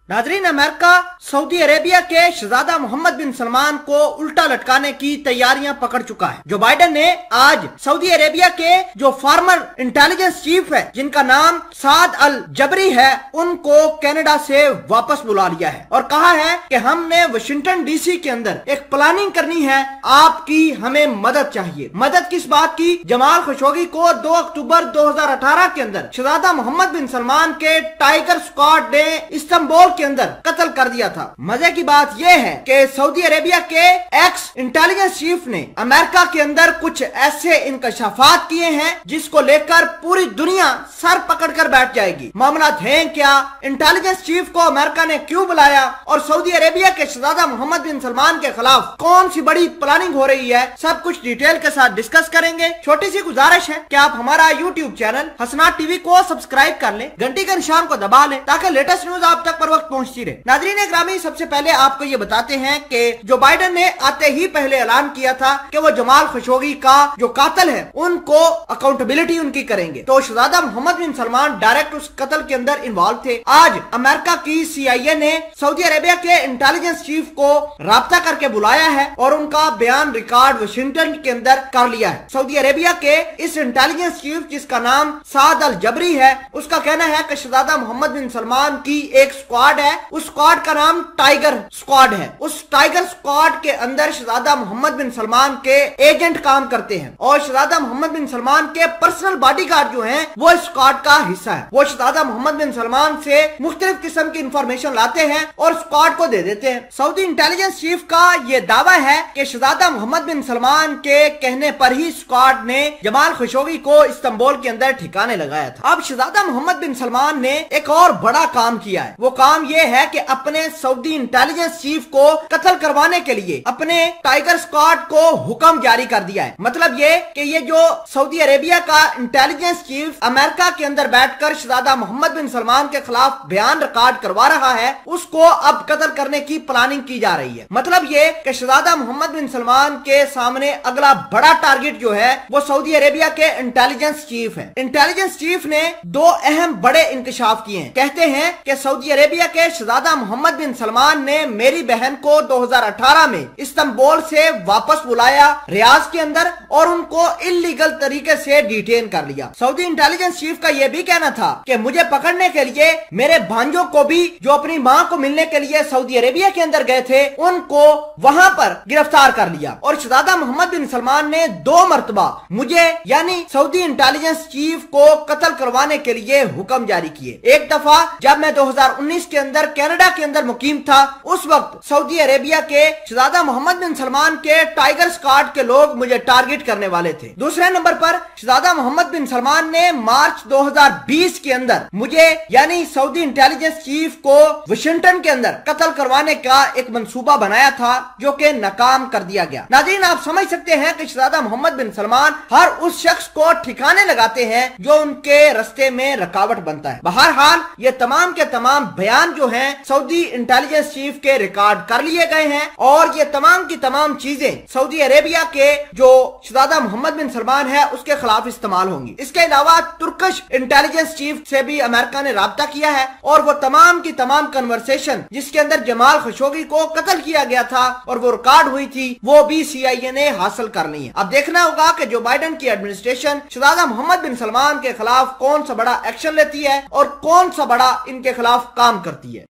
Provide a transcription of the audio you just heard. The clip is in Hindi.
नाजरीन, अमेरिका सऊदी अरेबिया के शहजादा मोहम्मद बिन सलमान को उल्टा लटकाने की तैयारियां पकड़ चुका है। जो बाइडेन ने आज सऊदी अरेबिया के जो फॉर्मर इंटेलिजेंस चीफ है, जिनका नाम साद अल जबरी है, उनको कनाडा से वापस बुला लिया है और कहा है कि हमने वाशिंगटन डीसी के अंदर एक प्लानिंग करनी है, आपकी हमें मदद चाहिए। मदद किस बात की? जमाल खशोगी को 2 अक्टूबर 2018 के अंदर शहजादा मोहम्मद बिन सलमान के टाइगर स्क्वाड ने इस्तांबुल के अंदर कत्ल कर दिया था। मजे की बात यह है कि सऊदी अरेबिया के एक्स इंटेलिजेंस चीफ ने अमेरिका के अंदर कुछ ऐसे इंकशाफात किए हैं जिसको लेकर पूरी दुनिया सर पकड़कर बैठ जाएगी। मामला है क्या? इंटेलिजेंस चीफ को अमेरिका ने क्यों बुलाया और सऊदी अरेबिया के शहजादा मोहम्मद बिन सलमान के खिलाफ कौन सी बड़ी प्लानिंग हो रही है, सब कुछ डिटेल के साथ डिस्कस करेंगे। छोटी सी गुजारिश है कि आप हमारा यूट्यूब चैनल हसनात टीवी को सब्सक्राइब कर लें, घंटी के निशान को दबा लें ताकि लेटेस्ट न्यूज आप तक पर वक्त पहुंचती रहे। नाजरीन ग्रामी, सबसे पहले आपको ये बताते हैं कि जो बाइडेन ने आते ही पहले ऐलान किया था कि वो जमाल खशोगी का जो कातिल है उनको अकाउंटेबिलिटी उनकी करेंगे, तो शहजादा मोहम्मद बिन सलमान डायरेक्ट उस कत्ल के अंदर इन्वॉल्व थे। आज अमेरिका की CIA ने सऊदी अरेबिया के इंटेलिजेंस चीफ को राब्ता करके बुलाया है और उनका बयान रिकॉर्ड वाशिंगटन के अंदर कर लिया है। सऊदी अरेबिया के इस इंटेलिजेंस चीफ, जिसका नाम साद अल जबरी है, उसका कहना है कि शहजादा मोहम्मद बिन सलमान की एक स्क्वाड है, उस स्क्वाड का नाम टाइगर स्क्वाड है। उस टाइगर स्क्वाड के अंदर शहजादा मोहम्मद बिन सलमान के एजेंट काम करते हैं और शहजादा मोहम्मद बिन सलमान के पर्सनल बॉडीगार्ड जो हैं वो इस स्क्वाड का हिस्सा है। वो शहजादा मोहम्मद बिन सलमान से मुख्तलिफ किस्म की इंफॉर्मेशन लाते हैं और स्क्वाड को दे देते हैं। सऊदी इंटेलिजेंस चीफ का ये दावा है कि शहजादा मोहम्मद बिन सलमान के कहने पर ही स्क्वाड ने जमाल खशोगी को इस्तांबुल के अंदर ठिकाने लगाया था। अब शहजादा मोहम्मद बिन सलमान ने एक और बड़ा काम किया है। वो काम ये है कि अपने सऊदी इंटेलिजेंस चीफ को कत्ल करवाने के लिए अपने टाइगर स्क्वाड को हुक्म जारी कर दिया है। मतलब ये कि ये जो सऊदी अरेबिया का इंटेलिजेंस चीफ अमेरिका के अंदर बैठकर शहजादा मोहम्मद बिन सलमान के खिलाफ बयान रिकॉर्ड करवा रहा है, उसको अब कत्ल करने की प्लानिंग की जा रही है। मतलब ये कि शहजादा मोहम्मद बिन सलमान के सामने अगला बड़ा टारगेट जो है वो सऊदी अरेबिया के इंटेलिजेंस चीफ है। इंटेलिजेंस चीफ ने 2 अहम बड़े इंकशाफ किए हैं। कहते हैं कि सऊदी अरेबिया के शहजादा मोहम्मद बिन सलमान ने मेरी बहन को 2018 में इस्तांबुल से वापस बुलाया रियाज के अंदर और उनको इल्लीगल तरीके से डिटेन कर लिया। सऊदी इंटेलिजेंस चीफ का यह भी कहना था कि मुझे पकड़ने के लिए मेरे भांजों को भी, जो अपनी मां को मिलने के लिए सऊदी अरेबिया के अंदर गए थे, उनको वहां पर गिरफ्तार कर लिया। और शहजादा मोहम्मद बिन सलमान ने 2 मरतबा मुझे यानी सऊदी इंटेलिजेंस चीफ को कत्ल करवाने के लिए हुक्म जारी किए। एक दफा जब मैं 2019 के अंदर कनाडा के अंदर मुकीम था, उस वक्त सऊदी अरेबिया के शहजादा मोहम्मद बिन सलमान के टाइगर स्क्वाड के लोग मुझे टारगेट करने वाले थे। दूसरे नंबर पर शहजादा मोहम्मद बिन सलमान ने मार्च 2020 के अंदर मुझे यानी सऊदी इंटेलिजेंस चीफ को वाशिंगटन के अंदर कत्ल करवाने का एक मंसूबा बनाया था, जो कि नाकाम कर दिया गया। नाज़रीन, आप समझ सकते हैं कि शहजादा मोहम्मद बिन सलमान हर उस शख्स को ठिकाने लगाते हैं जो उनके रास्ते में रुकावट बनता है। बहरहाल ये तमाम के तमाम बयान जो हैं सऊदी इंटेलिजेंस चीफ के रिकॉर्ड कर लिए गए हैं और ये तमाम की तमाम चीजें सऊदी अरेबिया के जो शहजादा मोहम्मद बिन सलमान है उसके खिलाफ इस्तेमाल होंगी। इसके अलावा तुर्किश इंटेलिजेंस चीफ से भी अमेरिका ने राब्ता किया है और वो तमाम की तमाम कन्वर्सेशन जिसके अंदर जमाल खशोगी को कत्ल किया गया था और वो रिकॉर्ड हुई थी, वो भी CIA ने हासिल कर ली है। अब देखना होगा कि जो बाइडेन की एडमिनिस्ट्रेशन शहजादा मोहम्मद बिन सलमान के खिलाफ कौन सा बड़ा एक्शन लेती है और कौन सा बड़ा इनके खिलाफ काम करती है।